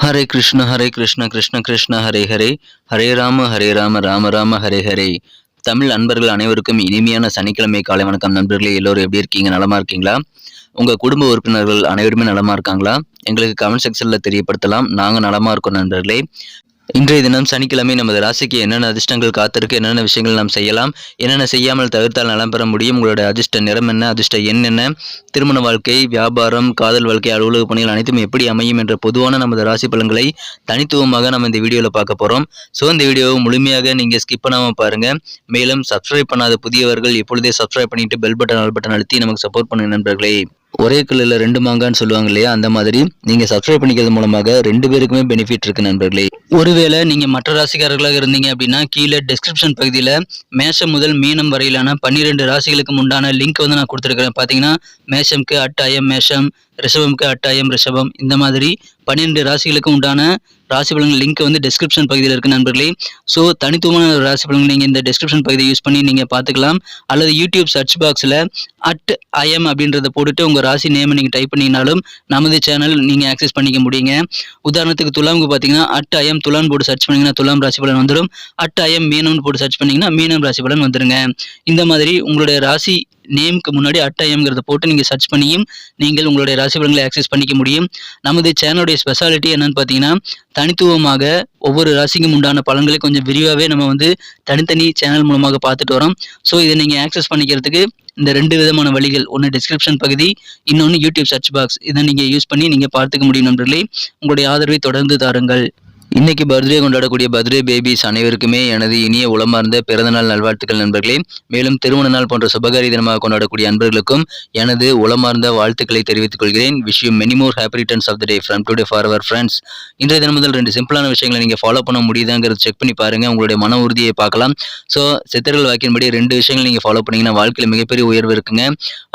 ஹரே கிருஷ்ண கிருஷ்ண கிருஷ்ண ஹரே ஹரே, ஹரே ராம ராம ராம ஹரே ஹரே. தமிழ் அன்பர்கள் அனைவருக்கும் இனிமையான சனிக்கிழமை காலை வணக்கம். நண்பர்களே, எல்லோரும் எப்படி இருக்கீங்க? நலமா இருக்கீங்களா? உங்க குடும்ப உறுப்பினர்கள் அனைவருமே நலமா இருக்காங்களா? எங்களுக்கு கமெண்ட் செக்ஷன்ல தெரியப்படுத்தலாம். நாங்க நலமா இருக்கோம் நண்பர்களே. இன்றைய தினம் சனிக்கிழமை நமது ராசிக்கு என்னென்ன அதிர்ஷ்டங்கள் காத்திருக்கு, என்னென்ன விஷயங்கள் நாம் செய்யலாம், என்னென்ன செய்யாமல் தவிர்த்தால் நலம் பெற முடியும், உங்களுடைய அதிர்ஷ்ட நிறம் என்ன, அதிர்ஷ்ட எண் என்ன, திருமண வாழ்க்கை, வியாபாரம், காதல் வாழ்க்கை, அலுவலக பணிகள் அனைத்தும் எப்படி அமையும் என்ற பொதுவான நமது ராசி பலன்களை தனித்துவமாக நம்ம இந்த வீடியோவில் பார்க்க போகிறோம். ஸோ இந்த வீடியோவை முழுமையாக நீங்கள் ஸ்கிப் பண்ணாமல் பாருங்கள். மேலும் சப்ஸ்கிரைப் பண்ணாத புதியவர்கள் இப்பொழுதே சப்ஸ்கிரைப் பண்ணிட்டு பெல் பட்டன் அழுத்தி நமக்கு சப்போர்ட் பண்ணுங்க நண்பர்களே. ஒரே கல்லில் ரெண்டு மாங்கான்னு சொல்லுவாங்க இல்லையா, அந்த மாதிரி நீங்கள் சப்ஸ்கிரைப் பண்ணிக்கிறது மூலமாக ரெண்டு பேருக்குமே பெனிஃபிட் இருக்கு நண்பர்களே. ஒருவேளை நீங்கள் மற்ற ராசிக்காரர்களாக இருந்தீங்க அப்படின்னா கீழே டிஸ்கிரிப்ஷன் பகுதியில் மேஷம் முதல் மீனம் வரையிலான 12 ராசிகளுக்கு உண்டான லிங்க் நான் கொடுத்துருக்கிறேன். பார்த்தீங்கன்னா மேஷம்க்கு அட்டாயம் மேஷம், ரிஷபம்க்கு அட்டாயம் ரிஷபம், இந்த மாதிரி 12 ராசிகளுக்கு உண்டான ராசி பலன்கள் லிங்க் டிஸ்கிரிப்ஷன் பகுதியில் இருக்கு நண்பர்களே. ஸோ தனித்துவமான ராசி பலன்கள் நீங்கள் இந்த டிஸ்கிரிப்ஷன் பகுதியை யூஸ் பண்ணி நீங்கள் பார்த்துக்கலாம். அல்லது யூடியூப் சர்ச் பாக்ஸில் @IM அப்படின்றத போட்டுட்டு உங்கள் ராசி நேமை நீங்கள் டைப் பண்ணிங்கனாலும் நமது சேனல் நீங்கள் ஆக்சஸ் பண்ணிக்க முடியுங்க. உதாரணத்துக்கு துலாமுக்கு பார்த்தீங்கன்னா @IM துலாம் போட்டு சர்ச் பண்ணிங்கன்னா துலாம் ராசி பலன் வந்துடும். @IM மீனம்னு போட்டு சர்ச் பண்ணிங்கன்னா மீனம் ராசி பலன் வந்துருங்க. இந்த மாதிரி உங்களுடைய ராசி நேமுக்கு முன்னாடி @IMங்கிறத போட்டு நீங்கள் சர்ச் பண்ணியும் நீங்கள் உங்களுடைய ராசி பலன்களை ஆக்சஸ் பண்ணிக்க முடியும். நமது சேனலுடைய ஸ்பெஷாலிட்டி என்னன்னு பார்த்தீங்கன்னா தனித்துவமாக ஒவ்வொரு ராசிக்கும் உண்டான பலன்களை கொஞ்சம் விரிவாகவே நம்ம தனித்தனி சேனல் மூலமாக பார்த்துட்டு வரோம். ஸோ இதை நீங்கள் ஆக்சஸ் பண்ணிக்கிறதுக்கு இந்த 2 விதமான வழிகள், ஒன்று டிஸ்கிரிப்ஷன் பகுதி, இன்னொன்று யூடியூப் சர்ச் பாக்ஸ். இதை நீங்கள் யூஸ் பண்ணி நீங்கள் பார்த்துக்க முடியும் நண்பர்களே. உங்களுடைய ஆதரவை தொடர்ந்து தாருங்கள். இன்னைக்கு பர்த்டே கொண்டாடக்கூடிய பர்த்டே பேபிஸ் அனைவருக்குமே எனது இனிய உளமார்ந்த பிறந்தநாள் நல்வாழ்த்துக்கள் நண்பர்களே. மேலும் திருமண நாள் போன்ற சுபகாரி தினமாக கொண்டாடக்கூடிய அன்பர்களுக்கும் எனது உளமார்ந்த வாழ்த்துக்களை தெரிவித்துக் கொள்கிறேன். Wish you many more happy returns of the day from today for our friends. இன்றைய தினம் முதல் 2 சிம்பிளான விஷயங்களை நீங்கள் ஃபாலோ பண்ண முடியுதாங்கிறது செக் பண்ணி பாருங்க. உங்களுடைய மன உறுதியை பார்க்கலாம். ஸோ சித்தர்கள் வாக்கின்படி 2 விஷயங்கள் நீங்கள் ஃபாலோ பண்ணீங்கன்னா வாழ்க்கையில் மிகப்பெரிய உயர்வு இருக்குங்க.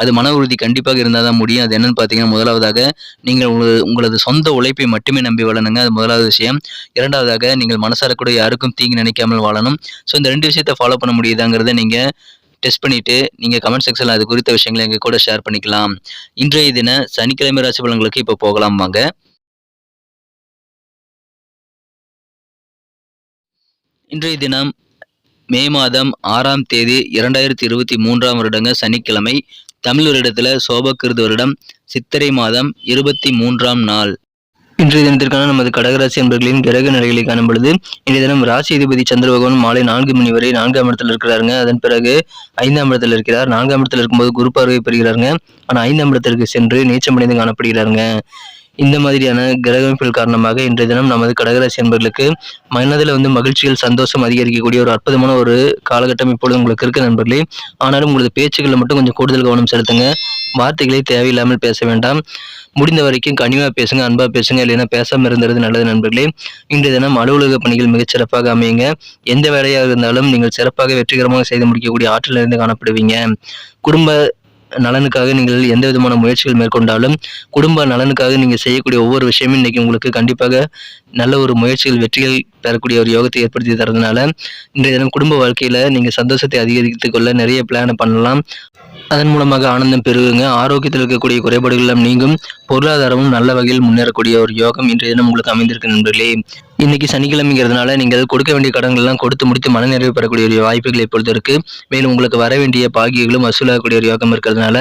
அது மன உறுதி கண்டிப்பாக இருந்தால் தான் முடியும். அது என்னன்னு பார்த்தீங்கன்னா, முதலாவதாக நீங்கள் உங்களது சொந்த உழைப்பை மட்டுமே நம்பி வாழணுங்க. அது முதலாவது விஷயம். இரண்டாவதாக நீங்கள் மனசார கூட யாருக்கும் தீங்கு நினைக்காமல் வாழணும். ஸோ இந்த 2 விஷயத்தை ஃபாலோ பண்ண முடியுதாங்கிறத நீங்கள் டெஸ்ட் பண்ணிட்டு நீங்கள் கமெண்ட் செக்ஷனில் அது குறித்த விஷயங்களை எங்கள் கூட ஷேர் பண்ணிக்கலாம். இன்றைய தின சனிக்கிழமை ராசி பலன்களுக்கு இப்போ போகலாம் வாங்க. இன்றைய தினம் மே மாதம் 6ஆம் தேதி 2023ஆம் வருடங்க சனிக்கிழமை. தமிழ் வருடத்தில் சோபக்கிருது வருடம் சித்திரை மாதம் 23ஆம் நாள். இன்றைய தினத்திற்கான நமது கடகராசி அன்பர்களின் கிரக நிலைகளை காணும் பொழுது இன்றைய தினம் ராசி அதிபதி சந்திர பகவான் மாலை 4 மணி வரை 4ஆம் இடத்துல இருக்கிறாருங்க. அதன் பிறகு 5ஆம் இடத்துல இருக்கிறார். 4ஆம் இடத்துல இருக்கும்போது குரு பார்வை பெறுகிறாருங்க. ஆனால் 5ஆம் இடத்திற்கு சென்று நீச்சமடைந்து காணப்படுகிறாருங்க. இந்த மாதிரியான கிரக அமைப்புகள் காரணமாக இன்றைய தினம் நமது கடகராசி அன்பர்களுக்கு மனதில் மகிழ்ச்சிகள், சந்தோஷம் அதிகரிக்கக்கூடிய ஒரு அற்புதமான ஒரு காலகட்டம் இப்பொழுது உங்களுக்கு இருக்கு நண்பர்களே. ஆனாலும் உங்களது பேச்சுக்களில் மட்டும் கொஞ்சம் கூடுதல் கவனம் செலுத்துங்க. வார்த்தைகளை தேவையில்லாமல் பேச வேண்டாம். முடிந்த வரைக்கும் கனிவாக பேசுங்க, அன்பாக பேசுங்க, இல்லைன்னா பேசாமல் இருந்தது நல்லது நண்பர்களே. இன்றைய தினம் அலுவலக பணிகள் மிகச்சிறப்பாக அமையுங்க. எந்த வேலையாக இருந்தாலும் நீங்கள் சிறப்பாக வெற்றிகரமாக செய்து முடிக்கக்கூடிய ஆற்றல் இருந்து காணப்படுவீங்க. குடும்ப நலனுக்காக நீங்கள் எந்த விதமான முயற்சிகள் மேற்கொண்டாலும் குடும்ப நலனுக்காக நீங்கள் செய்யக்கூடிய ஒவ்வொரு விஷயமும் இன்னைக்கு உங்களுக்கு கண்டிப்பாக நல்ல ஒரு முயற்சிகள் வெற்றிகள் பெறக்கூடிய ஒரு யோகத்தை ஏற்படுத்தி தரதுனால இன்றைய தினம் குடும்ப வாழ்க்கையில நீங்கள் சந்தோஷத்தை அதிகரித்துக் கொள்ள நிறைய பிளான் பண்ணலாம். அதன் மூலமாக ஆனந்தம் பெருகுங்க. ஆரோக்கியத்தில் இருக்கக்கூடிய குறைபாடுகள் எல்லாம் நீங்கும். பொருளாதாரமும் நல்ல வகையில் முன்னேறக்கூடிய ஒரு யோகம் இன்றைய தினம் உங்களுக்கு அமைந்திருக்கு நண்பர்களே. இன்னைக்கு சனிக்கிழமைங்கிறதுனால நீங்கள் கொடுக்க வேண்டிய கடன்கள் எல்லாம் கொடுத்து முடித்து மனநிறைவு பெறக்கூடிய ஒரு வாய்ப்புகள் இப்பொழுது இருக்கு. மேலும் உங்களுக்கு வர வேண்டிய பாகியங்களும் வசூலாகக்கூடிய ஒரு யோகம் இருக்கிறதுனால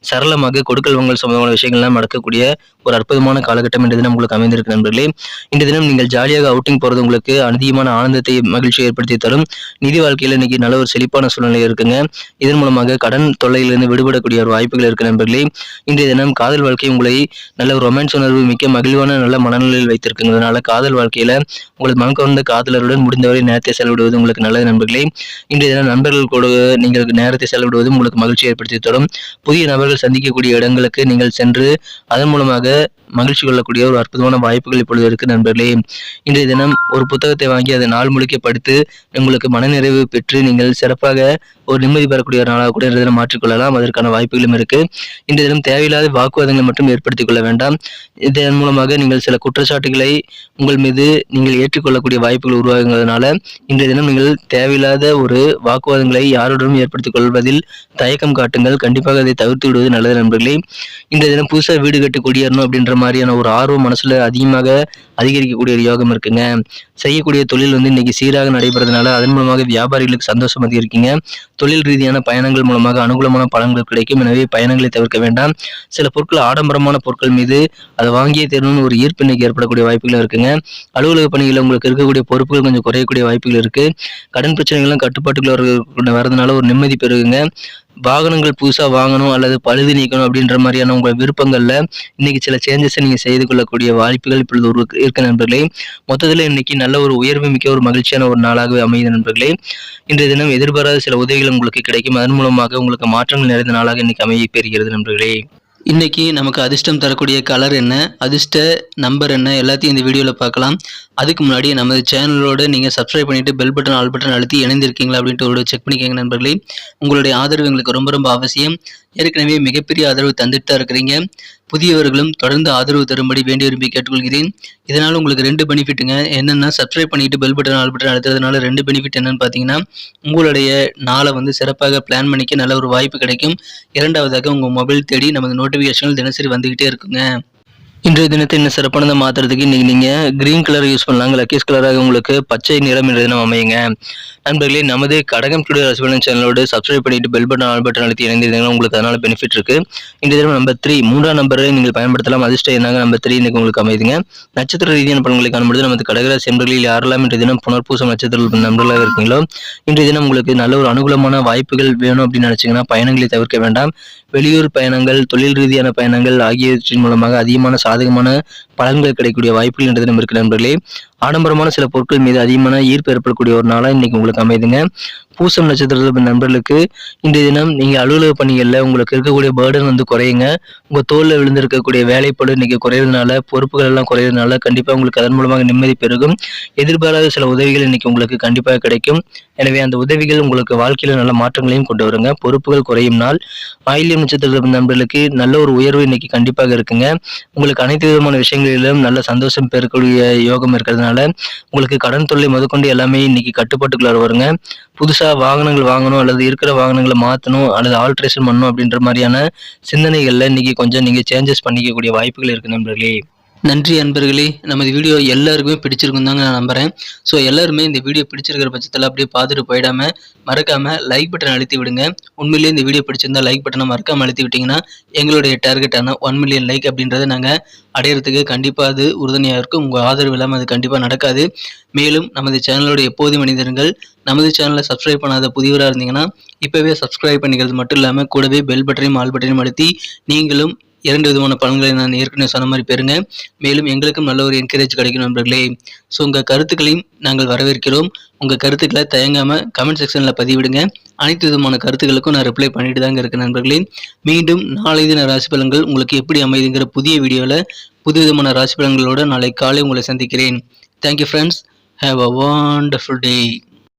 சரளமாக கொடுக்கல் வாங்கல் சம்பந்தமான விஷயங்கள்லாம் நடக்கக்கூடிய ஒரு அற்புதமான காலகட்டம் இன்றைய தினம் உங்களுக்கு அமைந்திருக்கு நண்பர்களே. இன்றைய தினம் நீங்கள் ஜாலியாக அவுட்டிங் போறது உங்களுக்கு அதிகமான ஆனந்தத்தை, மகிழ்ச்சியை ஏற்படுத்தி தரும். நிதி வாழ்க்கையில் இன்னைக்கு நல்ல ஒரு செழிப்பான சூழ்நிலை இருக்குங்க. இதன் மூலமாக கடன் தொல்லையிலிருந்து விடுபடக்கூடிய ஒரு வாய்ப்புகள் இருக்கு நண்பர்களே. இன்றைய தினம் காதல் வாழ்க்கை உங்களை நல்ல ஒரு ரொமான்ஸ் உணர்வு மிக்க மகிழ்வான நல்ல மனநிலையில் வைத்திருக்குங்கிறதுனால காதல் வாழ்க்கையில உங்களது மனம் கவர்ந்த காதலருடன் முடிந்தவரை நேரத்தை செலவிடுவது உங்களுக்கு நல்லது நண்பர்களே. இன்றைய தினம் நண்பர்கள் கூட நீங்கள் நேரத்தை செலவிடுவதும் உங்களுக்கு மகிழ்ச்சி ஏற்படுத்தி தரும். புதிய நபர்கள் சந்திக்கக்கூடிய இடங்களுக்கு நீங்கள் சென்று அதன் மூலமாக மகிழ்ச்சி கொள்ளக்கூடிய ஒரு அற்புதமான வாய்ப்புகள் இப்பொழுது இருக்கு நண்பர்களே. இன்றைய தினம் ஒரு புத்தகத்தை வாங்கி அதை நாள் முழுக்க படித்து உங்களுக்கு மனநிறைவு பெற்று நீங்கள் சிறப்பாக ஒரு நிம்மதி பெறக்கூடிய ஒரு நாளாக கூட இன்றைய தினம் மாற்றிக்கொள்ளலாம். அதற்கான வாய்ப்புகளும் இருக்கு. இன்றைய தினம் தேவையில்லாத வாக்குவாதங்களை மட்டும் ஏற்படுத்திக் கொள்ள வேண்டாம். இதன் மூலமாக நீங்கள் சில குற்றச்சாட்டுகளை உங்கள் மீது நீங்கள் ஏற்றுக்கொள்ளக்கூடிய வாய்ப்புகள் உருவாகுவதனால இன்றைய தினம் நீங்கள் தேவையில்லாத ஒரு வாக்குவாதங்களை யாருடனும் ஏற்படுத்திக் கொள்வதில் தயக்கம் காட்டுங்கள். கண்டிப்பாக அதை தவிர்த்து விடுவது நல்லது நண்பர்களே. இன்றைய தினம் புதுசா வீடு கட்டி குடியேறணும் அப்படின்ற மாதிரியான ஒரு ஆர்வம் மனசுல அதிகமாக அதிகரிக்கக்கூடிய ஒரு யோகம் இருக்குங்க. செய்யக்கூடிய தொழில் இன்னைக்கு சீராக நடைபெறதுனால அதன் மூலமாக வியாபாரிகளுக்கு சந்தோஷம் அதிகரிக்குங்க. தொழில் ரீதியான பயணங்கள் மூலமாக அனுகூலமான பலன்கள் கிடைக்கும். எனவே பயணங்களை தவிர்க்க வேண்டாம். சில பொருட்கள் ஆடம்பரமான பொருட்கள் மீது அதை வாங்கியே தரணும்னு ஒரு ஈர்ப்பு இன்னைக்கு ஏற்படக்கூடிய வாய்ப்புகள் இருக்குங்க. அலுவலக பணிகளில் உங்களுக்கு இருக்கக்கூடிய பொறுப்புகள் கொஞ்சம் குறையக்கூடிய வாய்ப்புகள் இருக்கு. கடன் பிரச்சனைகள்லாம் கட்டுப்பாட்டுக்குள்ள வரதுனால ஒரு நிம்மதி பெருகுங்க. வாகனங்கள் புதுசா வாங்கணும் அல்லது பழுது நீக்கணும் அப்படின்ற மாதிரியான உங்கள் விருப்பங்கள்ல இன்னைக்கு சில சேஞ்சஸை நீங்க செய்து கொள்ளக்கூடிய வாய்ப்புகள் இப்பொழுது இருக்க நண்பர்களே. மொத்தத்துல இன்னைக்கு நல்ல ஒரு உயர்வு மிக்க ஒரு மகிழ்ச்சியான ஒரு நாளாகவே அமையுது நண்பர்களே. இன்றைய தினம் எதிர்பாராத சில உதவிகள் உங்களுக்கு கிடைக்கும். அதன் மூலமாக உங்களுக்கு மாற்றங்கள் நிறைந்த நாளாக இன்னைக்கு அமைய பெறுகிறது நண்பர்களே. இன்றைக்கி நமக்கு அதிர்ஷ்டம் தரக்கூடிய கலர் என்ன, அதிர்ஷ்ட நம்பர் என்ன, எல்லாத்தையும் இந்த வீடியோவில் பார்க்கலாம். அதுக்கு முன்னாடி நமது சேனலோடு நீங்கள் சப்ஸ்கிரைப் பண்ணிவிட்டு பெல் பட்டன் ஆல் பட்டன் அழுத்தி இணைந்திருக்கீங்களா அப்படின்ட்டு ஒரு செக் பண்ணிக்கோங்க நண்பர்களே. உங்களுடைய ஆதரவு எங்களுக்கு ரொம்ப ரொம்ப அவசியம். ஏற்கனவே மிகப்பெரிய ஆதரவு தந்துட்டு தான் இருக்கிறீங்க. புதியவர்களும் தொடர்ந்து ஆதரவு தரும்படி வேண்டி விரும்பி கேட்டுக்கொள்கிறேன். இதனால் உங்களுக்கு 2 பெனிஃபிட்டுங்க. என்னென்னா சப்ஸ்கிரைப் பண்ணிவிட்டு பெல் பட்டன் ஆல் பட்டன் அழுத்துறதுனால 2 பெனிஃபிட் என்னென்னு பார்த்தீங்கன்னா, உங்களுடைய நாளை சிறப்பாக பிளான் பண்ணிக்க நல்ல ஒரு வாய்ப்பு கிடைக்கும். இரண்டாவதாக உங்கள் மொபைல் தேடி நமது நோட்டிஃபிகேஷன்கள் தினசரி வந்துக்கிட்டே இருக்குங்க. இன்றைய தினத்தை இன்னும் சிறப்பானதை மாற்றுறதுக்கு இன்றைக்கி நீங்கள் க்ரீன் கலர் யூஸ் பண்ணலாம். லக்கீஸ் கலராக உங்களுக்கு பச்சை நிறம் இன்றைய தினம் அமையுங்க. நண்பர்களே, நமது கடகம் டுடே ராசிபலன் சேனலோடு சப்ஸ்கிரைப் பண்ணிட்டு பெல் பட்டன் ஆல் பட்டன் அழுத்தி இணைந்திருந்தீங்கன்னா உங்களுக்கு அதனால் பெனிஃபிட் இருக்குது. இன்றைய தினம் நம்பர் 3 3ஆம் நம்பரை நீங்கள் பயன்படுத்தலாம். அதிர்ஷ்டம் என்னாங்க நம்பர் 3 இன்றைக்கு உங்களுக்கு அமைதுங்க. நட்சத்திர ரீதியான பலன்களை காணும்பொழுது நமது கடகராசி நண்பர்களில் யாரெல்லாம் இன்றைய தினம் புனர்பூசம் நட்சத்திர நண்பர்களாக இருக்கீங்களோ இன்றைய தினம் உங்களுக்கு நல்ல ஒரு அனுகூலமான வாய்ப்புகள் வேணும் அப்படின்னு நினச்சிங்கன்னா பயணங்களை தவிர்க்க வேண்டாம். வெளியூர் பயணங்கள், தொழில் ரீதியான பயணங்கள் ஆகியவற்றின் மூலமாக அதிகமான சாதகமான பலன்கள் கிடைக்கக்கூடிய வாய்ப்புகள் இன்றைய தினம் இருக்கு நண்பர்களே. ஆடம்பரமான சில பொருட்கள் மீது அதிகமான ஈர்ப்பு ஏற்படக்கூடிய ஒரு நாளாக இன்னைக்கு உங்களுக்கு அமைதுங்க. பூசம் நட்சத்திர நண்பர்களுக்கு இன்றைய தினம் நீங்க அலுவலக பணிகளில் உங்களுக்கு இருக்கக்கூடிய பேர்டன் குறையுங்க. உங்க தோல்ல விழுந்திருக்கக்கூடிய வேலைப்படு இன்னைக்கு குறைவதனால, பொறுப்புகள் எல்லாம் குறைவதனால கண்டிப்பா உங்களுக்கு அதன் மூலமாக நிம்மதி பெருகும். எதிர்பாராத சில உதவிகள் இன்னைக்கு உங்களுக்கு கண்டிப்பாக கிடைக்கும். எனவே அந்த உதவிகள் உங்களுக்கு வாழ்க்கையில நல்ல மாற்றங்களையும் கொண்டு வருங்க. பொறுப்புகள் குறையும் நாள். ஆயில்யம் நட்சத்திர நண்பர்களுக்கு நல்ல ஒரு உயர்வு இன்னைக்கு கண்டிப்பாக இருக்குங்க. உங்களுக்கு அனைத்து விதமான விஷயங்களிலும் நல்ல சந்தோஷம் பெறக்கூடிய யோகம் இருக்கிறதுனால உங்களுக்கு கடன் தொல்லை முதற்கொண்டு எல்லாமே இன்னைக்கு கட்டுப்பாட்டுக்குள்ள வருங்க. புதுசா வாகனங்கள் வாங்கணும் அல்லது இருக்கிற வாகனங்களை மாற்றணும் அல்லது ஆல்ட்ரேஷன் பண்ணணும் அப்படின்ற மாதிரியான சிந்தனைகள்ல இன்னைக்கு கொஞ்சம் நீங்க சேஞ்சஸ் பண்ணிக்கக்கூடிய வாய்ப்புகள் இருக்கு நண்பர்களே. நன்றி அன்பர்களே. நமது வீடியோ எல்லாருக்குமே பிடிச்சிருக்கும் தாங்க நான் நம்புகிறேன். ஸோ எல்லாருமே இந்த வீடியோ பிடிச்சிருக்கிற பட்சத்தில் அப்படியே பார்த்துட்டு போயிடாமல் மறக்காமல் லைக் பட்டன் அழுத்தி விடுங்க. உண்மையிலேயே இந்த வீடியோ பிடிச்சிருந்தா லைக் பட்டனை மறக்காமல் அழுத்தி விட்டிங்கன்னா எங்களுடைய டார்கெட்டான 1 மில்லியன் லைக் அப்படின்றத நாங்கள் அடையிறதுக்கு கண்டிப்பாக அது உறுதுணையாக இருக்கும். உங்கள் ஆதரவு இல்லாமல் அது கண்டிப்பாக நடக்காது. மேலும் நமது சேனலோட எப்போது மனிதர்கள் நமது சேனலை சப்ஸ்கிரைப் பண்ணாத புதியவராக இருந்தீங்கன்னா இப்போவே சப்ஸ்கிரைப் பண்ணிக்கிறது மட்டும் இல்லாமல் கூடவே பெல் பட்டனையும் ஆல் பட்டனையும் அழுத்தி நீங்களும் 2 விதமான பலன்களை நான் ஏற்கனவே சொன்ன மாதிரி பெறுங்க. மேலும் எங்களுக்கும் நல்ல ஒரு என்கரேஜ் கிடைக்கும் நண்பர்களே. ஸோ உங்கள் கருத்துக்களையும் நாங்கள் வரவேற்கிறோம். உங்கள் கருத்துக்களை தயங்காமல் கமெண்ட் செக்ஷனில் பதிவிடுங்க. அனைத்து விதமான கருத்துக்களுக்கும் நான் ரிப்ளை பண்ணிட்டு தாங்க இருக்கேன் நண்பர்களே. மீண்டும் நாளை தின ராசி பலன்கள் உங்களுக்கு எப்படி அமைதுங்கிற புதிய வீடியோவில் புது விதமான ராசி பலன்களோடு நாளை காலை உங்களை சந்திக்கிறேன். Thank you friends. Have a wonderful day.